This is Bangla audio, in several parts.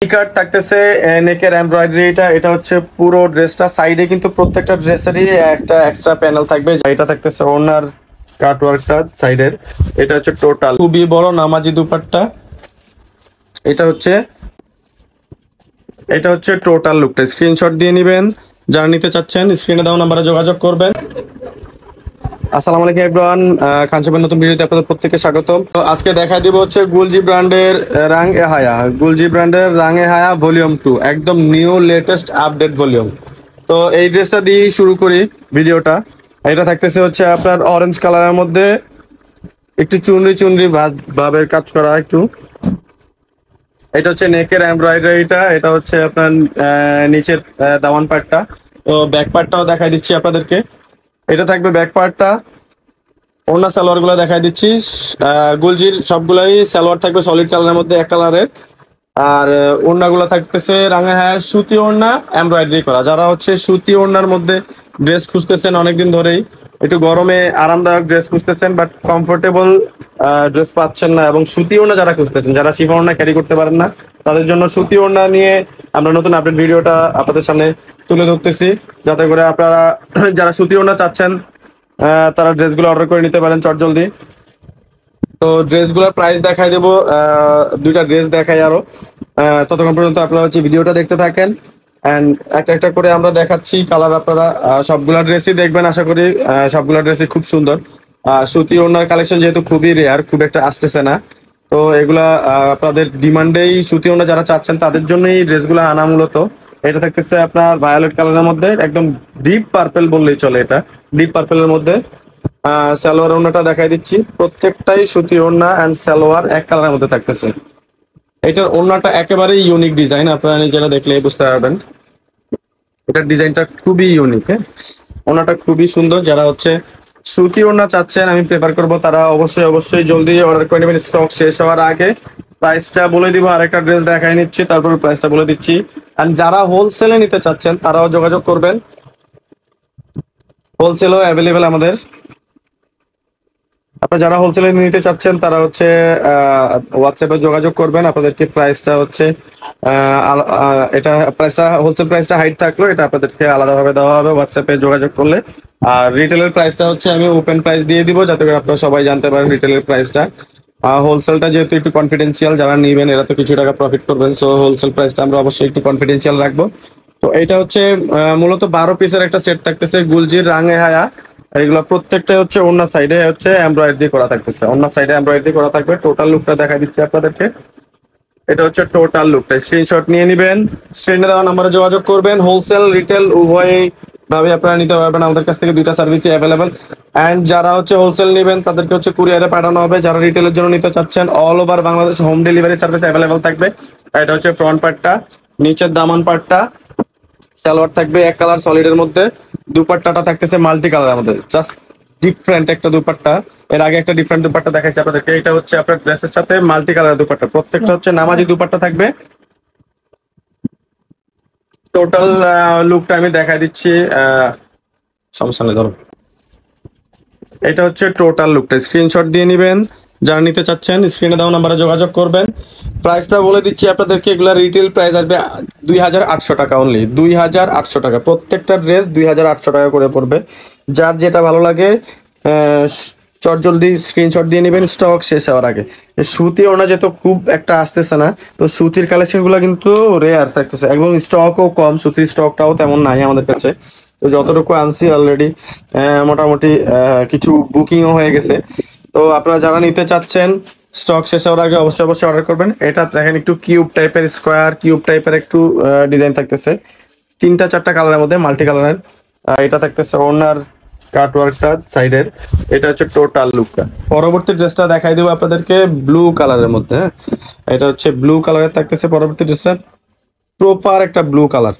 কার্ড থাকতেছে নেকের এমব্রয়ডারি। এটা হচ্ছে পুরো ড্রেসটা, সাইডে কিন্তু প্রত্যেকটা ড্রেসেরই একটা এক্সট্রা প্যানেল থাকবে। এটা থাকতেছে ওনার কাট ওয়ার্কটা সাইডের। এটা হচ্ছে টোটাল খুবই বড় নামাজি দুপাট্টা। এটা হচ্ছে টোটাল লুকটা। স্ক্রিনশট দিয়ে নেবেন যারা নিতে চাচ্ছেন, স্ক্রিনে দেওয়া নাম্বারে যোগাযোগ করবেন। আসসালামু আলাইকুম এভরিওয়ান, খানসাবের নতুন ভিডিওতে আপনাদের প্রত্যেককে স্বাগতম। তো আজকে দেখা দিব হচ্ছে গুলজি ব্র্যান্ডের রাং এ হায়া, গুলজি ব্র্যান্ডের রাং এ হায়া ভলিউম 2, একদম নিউ লেটেস্ট আপডেট ভলিউম। তো এই ড্রেসটা দিয়ে শুরু করি ভিডিওটা। এটা থাকতেছে হচ্ছে আপনার অরেঞ্জ কালারের মধ্যে একটু চুনরি চুনরি ভাবের কাজ করা একটু। এটা হচ্ছে নেকের এমব্রয়ডারিটা। এটা হচ্ছে আপনার নিচের দামান পার্টটা। তো ব্যাক পার্টটাও দেখাই দিচ্ছি আপনাদেরকে। এটা থাকবে ব্যাক পার্টটা। ওড়না সালোয়ার গুলো দেখাই দিচ্ছি। গুলজির সবগুলাই সালোয়ার থাকবে সলিড কালারের মধ্যে এক কালারের। আর ওড়না গুলো থাকতেছে রাঙা হ্যাঁ সুতি ওড়না এমব্রয়ডারি করা। যারা হচ্ছে সুতি ওড়নার মধ্যে ড্রেস খুঁজতেছেন অনেকদিন ধরেই, একটু গরমে আরামদায়ক ড্রেস খুঁজতেছেন বাট কমফোর্টেবল ড্রেস পাচ্ছেন না, এবং সুতি ওড়না যারা খুঁজতেছেন, যারা শিফন ওড়না ক্যারি করতে পারেন না, তাদের জন্য সুতি ওড়না নিয়ে আমরা নতুন আপডেট ভিডিওটা আপনাদের সামনে তুলে ধরতেছি, যাতে করে আপনারা যারা সুতি ওড়না চাচ্ছেন তারা ড্রেসগুলো অর্ডার করে নিতে পারেন চটজলদি। তো ড্রেসগুলোর প্রাইস দেখাই দেবো, দুইটা ড্রেস দেখাই আরো। ততক্ষণ পর্যন্ত আপনারা হচ্ছে ভিডিওটা দেখতে থাকেন অ্যান্ড একটা একটা করে আমরা দেখাচ্ছি কালার। আপনারা সবগুলা ড্রেসই দেখবেন আশা করি। সবগুলা ড্রেসই খুব সুন্দর। সুতি ওড়নার কালেকশন যেহেতু খুবই রেয়ার, খুব একটা আসতেছে না, তো এগুলা আপনাদের ডিমান্ডেই সুতি ওড়না যারা চাচ্ছেন তাদের জন্যই ড্রেসগুলো আনা মূলত। এটা থাকতেছে আপনার ভায়োলেট কালারের মধ্যে, একদম ডিপ পার্পেল বললেই চলে। এটা ডিপ পার্পেলের মধ্যে সালোয়ার ওড়নাটা দেখাই দিচ্ছি। প্রত্যেকটাই সুতি ওড়না অ্যান্ড সালোয়ার এক কালারের মধ্যে থাকতেছে। এটার ওড়নাটা একেবারেই ইউনিক ডিজাইন, আপনারা নিজেরা দেখলে বুঝতে পারবেন। এটার ডিজাইনটা খুবই ইউনিক। হ্যাঁ, ওড়নাটা খুবই সুন্দর। যারা হচ্ছে সুতি ওড়না চাচ্ছেন আমি প্রেফার করব, তারা অবশ্যই জলদি অর্ডার করে নেবেন স্টক শেষ হওয়ার আগে। প্রাইসটা বলে দিব, আরেকটা ড্রেস দেখাই নিচ্ছি তারপর প্রাইসটা বলে দিচ্ছি। আর যারা হোলসেলে নিতে চাচ্ছেন তারাও যোগাযোগ করবেন, হোলসেলও অ্যাভেলেবেল আমাদের। আপনারা যারা হোলসেলে নিতে চাচ্ছেন তারা হচ্ছে হোয়াটসঅ্যাপে যোগাযোগ করবেন। আপনাদেরকে প্রাইসটা হচ্ছে এটা প্রাইসটা হোলসেল প্রাইসটা হাইট থাকলো, এটা আপনাদেরকে আলাদাভাবে দেওয়া হবে হোয়াটসঅ্যাপে যোগাযোগ করলে। আর রিটেলের প্রাইসটা হচ্ছে আমি ওপেন প্রাইস দিয়ে দিব, যাতে করে আপনারা সবাই জানতে পারেন রিটেলের প্রাইসটা। হোলসেলটা যেহেতু একটু কনফিডেন্সিয়াল, যারা নিবেন এরা তো কিছু টাকা প্রফিট করবেন, সো হোলসেল প্রাইসটা আমরা অবশ্যই একটু কনফিডেন্সিয়াল রাখবো। তো এটা হচ্ছে মূলত 12 পিসের একটা সেট থাকতেছে গুলজির রাঙে হায়া। এগুলো প্রত্যেকটা হচ্ছে ওড়না সাইডে হচ্ছে এমব্রয়ডারি করা থাকতেছে, ওড়না সাইডে এমব্রয়ডারি করা থাকবে। টোটাল লুকটা দেখা দিচ্ছি আপনাদেরকে। এটা হচ্ছে টোটাল লুকটা। স্ক্রিনশট নিয়ে নেবেন, স্ক্রিনে দেওয়া নাম্বারে যোগাযোগ করবেন। হোলসেল রিটেল উভয়ই ভাবে আপনারা নিতে পারবেন, আমাদের কাছ থেকে দুইটা সার্ভিসই অ্যাভেলেবেল। অ্যান্ড যারা হচ্ছে হোলসেল নেবেন তাদেরকে হচ্ছে কুরিয়ারে পাঠানো হবে। যারা রিটেলের জন্য নিতে চাচ্ছেন all over Bangladesh home delivery service available থাকবে। এটা হচ্ছে ফ্রন্ট পার্টটা, নিচের দামান পার্টটা। সালোয়ার থাকবে এক কালার সলিডের মধ্যে। দুপাট্টাটা থাকতেছে মাল্টি কালারের মধ্যে, জাস্ট ডিফারেন্ট একটা দুপাট্টা। এর আগে একটা ডিফারেন্ট দুপাট্টা দেখাইছি আপনাদেরকে। এটা হচ্ছে আপনার ড্রেসের সাথে মাল্টি কালারের দুপাট্টা, প্রত্যেকটা হচ্ছে নামাজি দুপাট্টা থাকবে। টোটাল লুকটা আমি দেখাই দিচ্ছি, সমস্যা নেই ধরো। এটা হচ্ছে টোটাল লুকটা। স্ক্রিনশট দিয়ে নেবেন যারা নিতে চাচ্ছেন, স্ক্রিনে দেওয়া নাম্বারে যোগাযোগ করবেন। প্রাইসটা বলে দিচ্ছি আপনাদেরকে, এগুলা রিটেল প্রাইস আসবে 2800 টাকা অনলি। 2800 টাকা প্রত্যেকটা ড্রেস, 2800 টাকা করে পড়বে। যার যেটা ভালো লাগে চট জলদি স্ক্রিনশট দিয়ে নেবেন স্টক শেষ হওয়ার আগে। সুতি ওড়না যেহেতু খুব একটা আসতেছে না, তো সুতির কালেকশন গুলো কিন্তু রেয়ার থাকতেছে এবং স্টকও কম, সুতির স্টকটাও তেমন নাই আমাদের কাছে। তো যতটুকু আনছি অলরেডি মোটামুটি কিছু বুকিংও হয়ে গেছে। তো আপনারা যারা নিতে চাচ্ছেন স্টক শেষ হওয়ার আগে অবশ্যই অর্ডার করবেন। এটা দেখেন একটু কিউব টাইপের, স্কোয়ার কিউব টাইপের একটু ডিজাইন থাকতেছে, 3-4টা কালারের মধ্যে মাল্টি কালারের। এটা থাকতেছে ওনার কাটওয়ার্কটা সাইডের। এটা হচ্ছে টোটাল লুকটা। পরবর্তী ড্রেসটা দেখাই দেবো আপনাদেরকে ব্লু কালারের মধ্যে। হ্যাঁ, এটা হচ্ছে ব্লু কালারের থাকতেছে পরবর্তী ড্রেসটা, প্রপার একটা ব্লু কালার।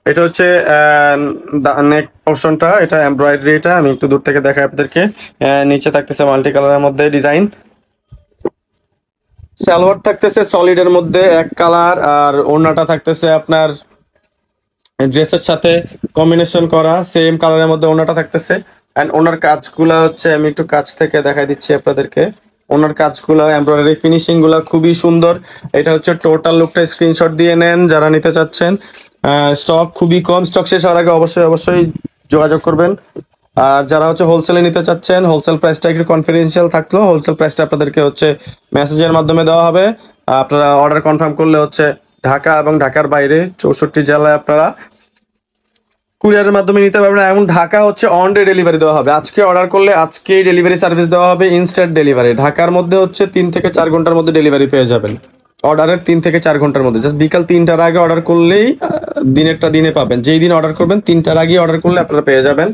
এটা হচ্ছে নেক পোর্শনটা, এটা এমব্রয়ডারি। এটা আমি একটু দূর থেকে দেখাই আপনাদেরকে। নিচে থাকতেছে মাল্টি কালারের মধ্যে ডিজাইন। সালোয়ার থাকতেছে সলিডের মধ্যে এক কালার, আর ওড়নাটা থাকতেছে আপনার ড্রেসের সাথে কম্বিনেশন করা সেম কালারের মধ্যে ওড়নাটা থাকতেছে। অ্যান্ড ওনার কাজগুলা হচ্ছে আমি একটু কাছ থেকে দেখাই দিচ্ছি আপনাদেরকে। ওনার কাজগুলো, এমব্রয়ডারি ফিনিশিং গুলো খুবই সুন্দর। এটা হচ্ছে টোটাল লুকটা, স্ক্রিনশট দিয়ে নেন যারা নিতে চাচ্ছেন। স্টক খুবই কম, স্টক শেষ হওয়ার আগে অবশ্যই অবশ্যই যোগাযোগ করবেন। আর যারা হচ্ছে হোলসেলে নিতে চাচ্ছেন, হোলসেল প্রাইসটা একটু কনফিডেন্সিয়াল থাকলেও হোলসেল প্রাইসটা আপনাদেরকে হচ্ছে মেসেজের মাধ্যমে দেওয়া হবে। আপনারা অর্ডার কনফার্ম করলে হচ্ছে ঢাকা এবং ঢাকার বাইরে 64 জেলায় আপনারা কুরিয়ারের মাধ্যমে নিতে পারবেন। এবং ঢাকা হচ্ছে অন ডে ডেলিভারি দেওয়া হবে। আজকে অর্ডার করলে আজকেই ডেলিভারি সার্ভিস দেওয়া হবে, ইনস্ট্যান্ট ডেলিভারি। ঢাকার মধ্যে হচ্ছে 3 থেকে 4 ঘন্টার মধ্যে ডেলিভারি পেয়ে যাবেন। অর্ডারের 3 থেকে 4 ঘন্টার মধ্যে, জাস্ট বিকাল 3টার আগে অর্ডার করলেই দিনেরটা দিনে পাবেন। যেই দিন অর্ডার করবেন 3টার আগে অর্ডার করলে আপনারা পেয়ে যাবেন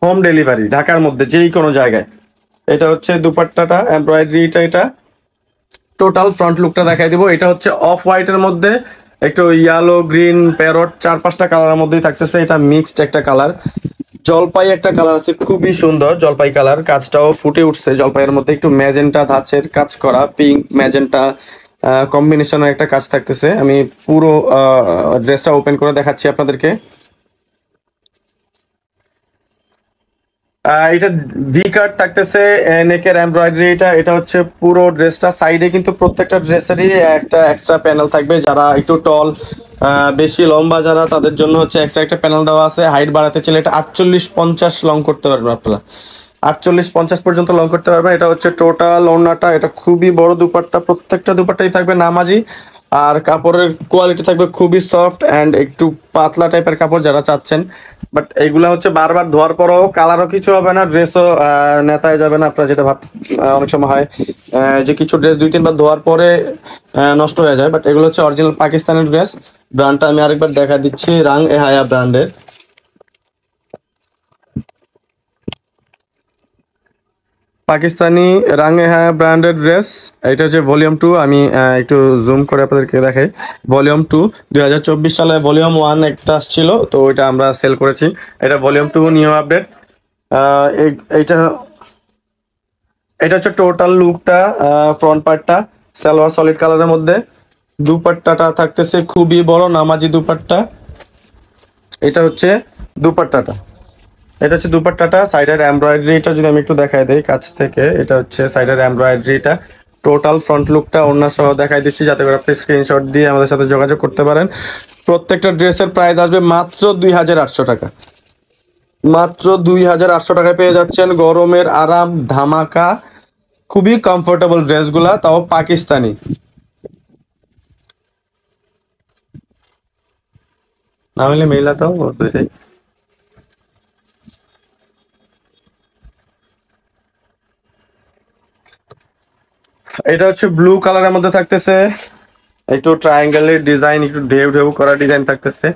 হোম ডেলিভারি ঢাকার মধ্যে যেই কোনো জায়গায়। এটা হচ্ছে দুপাট্টাটা, এমব্রয়ডারিটা, এটা টোটাল ফ্রন্ট লুকটা দেখাই দিব। এটা হচ্ছে অফ হোয়াইটের মধ্যে একটু ইয়েলো, গ্রিন, প্যারট, 4-5টা কালারের মধ্যেই থাকতেছে। এটা মিক্সড একটা কালার, জলপাই একটা কালার আছে, খুবই সুন্দর জলপাই কালার। কাজটাও ফুটে উঠছে জলপাইয়ের মধ্যে, একটু ম্যাজেন্টা ধাঁচের কাজ করা, পিঙ্ক ম্যাজেন্টা কম্বিনেশনের একটা কাজ থাকতেছে। আমি পুরো ড্রেসটা ওপেন করে দেখাচ্ছি আপনাদেরকে। এটা ভি কাট থাকতেছে, নেকের এমব্রয়ডারি। এটা হচ্ছে পুরো ড্রেসটা। সাইডে কিন্তু প্রত্যেকটা ড্রেসেরই একটা এক্সট্রা প্যানেল থাকবে। যারা একটু টল, বেশি লম্বা যারা, তাদের জন্য হচ্ছে এক্সট্রা একটা প্যানেল দেওয়া আছে। হাইট বাড়াতে চাইলে এটা 48-50 লং করতে পারবেন আপনারা, 48-50 পর্যন্ত লং করতে পারবেন। এটা হচ্ছে টোটাল ওড়নাটা। এটা খুবই বড় দুপাট্টা, প্রত্যেকটা দুপাট্টাই থাকবে নামাজি। আর কাপড়ের কোয়ালিটি থাকবে খুবই সফট অ্যান্ড একটু পাতলা টাইপের কাপড় যারা চাচ্ছেন। বাট এইগুলা হচ্ছে বারবার ধোয়ার পরও কালারও কিছু হবে না, ড্রেসও নেতায় যাবে না। আপনারা যেটা ভাব অনেক সময় হয় যে কিছু ড্রেস 2-3 বার ধোয়ার পরে নষ্ট হয়ে যায়, বাট এগুলো হচ্ছে অরিজিনাল পাকিস্তানি ড্রেস। ব্র্যান্ডটা আমি আরেকবার দেখা দিচ্ছি, রাং এ হায়া ব্র্যান্ডের। পাকিস্তানি রাঙে হ্যাঁ ব্র্যান্ডেড ড্রেস। এটা হচ্ছে ভলিউম 2। আমি একটু জুম করে আপনাদেরকে দেখাই। ভলিউম 2 2024 সালে ভলিউম 1 একটা আসছিল, তো ওইটা আমরা সেল করেছি। এটা ভলিউম 2 নিউ আপডেট। এইটা এটা হচ্ছে টোটাল লুকটা, ফ্রন্ট পার্টটা সালোয়ার সলিড কালারের মধ্যে। দুপাট্টাটা থাকতেছে খুবই বড় নামাজি দুপাট্টা। এটা হচ্ছে দুপাট্টাটা, এটা হচ্ছে দুপাট্টাটা। সাইডের এমব্রয়ডারিটা যদি আমি একটু দেখাই দেই কাছ থেকে, এটা হচ্ছে সাইডের এমব্রয়ডারিটা। টোটাল ফ্রন্ট লুকটা ওড়না সহ দেখাই দিচ্ছি, যাতে করে আপনি স্ক্রিনশট দিয়ে আমাদের সাথে যোগাযোগ করতে পারেন। প্রত্যেকটা ড্রেসের প্রাইস আসবে মাত্র 2800 টাকা। মাত্র 2800 টাকায় পেয়ে যাচ্ছেন গরমের আরাম ধামাকা, খুবই কমফোর্টেবল ড্রেসগুলা, তাও পাকিস্তানি। না হলে মেলাতাও দুইটাই। এটা হচ্ছে ব্লু কালারের মধ্যে থাকতেছে, একটু ট্রায়াঙ্গেলের ডিজাইন, একটু ঢেউ ঢেউ করা ডিজাইন থাকতেছে।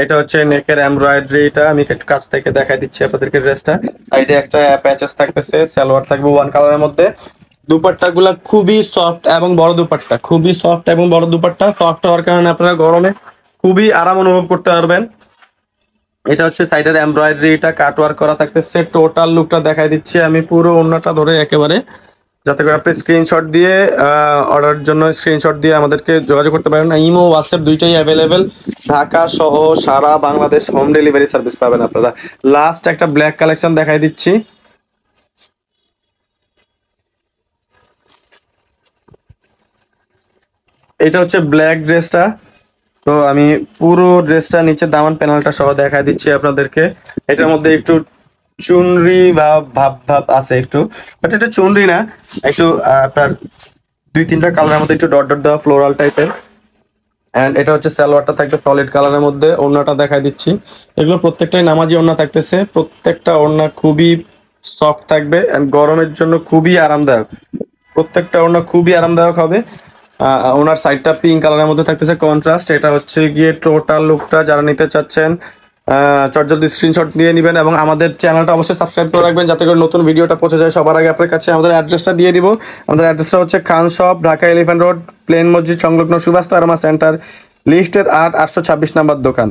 এটা হচ্ছে নেকের এমব্রয়ডারিটা। আমি একটু কাছ থেকে দেখাই দিচ্ছি আপনাদেরকে ড্রেসটা। সাইডে একটা প্যাচেস থাকতেছে, সালোয়ার থাকবে 1 কালারের মধ্যে। দুপাট্টা গুলা খুবই সফট এবং বড় দুপাট্টা, খুবই সফট এবং বড় দুপাট্টা। সফট হওয়ার কারণে আপনারা গরমে খুবই আরাম অনুভব করতে পারবেন। এটা হচ্ছে সাইডের এমব্রয়ডারিটা কাট ওয়ার্ক করা থাকতেছে। টোটাল লুকটা দেখাই দিচ্ছি আমি পুরো ওড়নাটা ধরে একেবারে, যাতে করে আপনি স্ক্রিনশট দিয়ে অর্ডার জন্য স্ক্রিনশট দিয়ে আমাদেরকে যোগাযোগ করতে পারেন। ইমো, হোয়াটসঅ্যাপ দুইটাই অ্যাভেলেবেল। ঢাকা সহ সারা বাংলাদেশ হোম ডেলিভারি সার্ভিস পাবেন আপনারা। লাস্ট একটা ব্ল্যাক কালেকশন দেখাই দিচ্ছি। এটা হচ্ছে ব্ল্যাক ড্রেসটা। তো আমি পুরো ড্রেসটা নিচে দামান প্যানেলটা সহ দেখাই দিচ্ছি আপনাদেরকে। এটার মধ্যে একটু চুনরি বা ভাব ভাব আছে একটু, বাট এটা চুনরি না, একটু আপনার 2-3টা কালারের মধ্যে একটু ডট ডট দেওয়া ফ্লোরাল টাইপের। এন্ড এটা হচ্ছে সালোয়ারটা থাকবে সলিড কালারের মধ্যে। ওড়নাটা দেখাই দিচ্ছি। এগুলো প্রত্যেকটাই নামাজি ওড়না থাকতেছে। প্রত্যেকটা ওড়না খুবই সফট থাকবে এন্ড গরমের জন্য খুবই আরামদায়ক। প্রত্যেকটা ওড়না খুবই আরামদায়ক হবে। ওনার সাইডটা পিঙ্ক কালারের মধ্যে থাকতেছে কন্ট্রাস্ট। এটা হচ্ছে গিয়ে টোটাল লুকটা। যারা নিতে চাচ্ছেন চটজলদি স্ক্রিনশট দিয়ে নেবেন এবং আমাদের চ্যানেলটা অবশ্যই সাবস্ক্রাইব করে রাখবেন, যাতে করে নতুন ভিডিওটা পৌঁছে যায় সবার আগে আপনার কাছে। আমাদের অ্যাড্রেসটা দিয়ে দিব। আমাদের অ্যাড্রেসটা হচ্ছে Khan shop, Dhaka elephant road, প্লেন মসজিদ সংলগ্ন সুভাষ তারমা সেন্টার, লিফটের 8, 826 নাম্বার দোকান।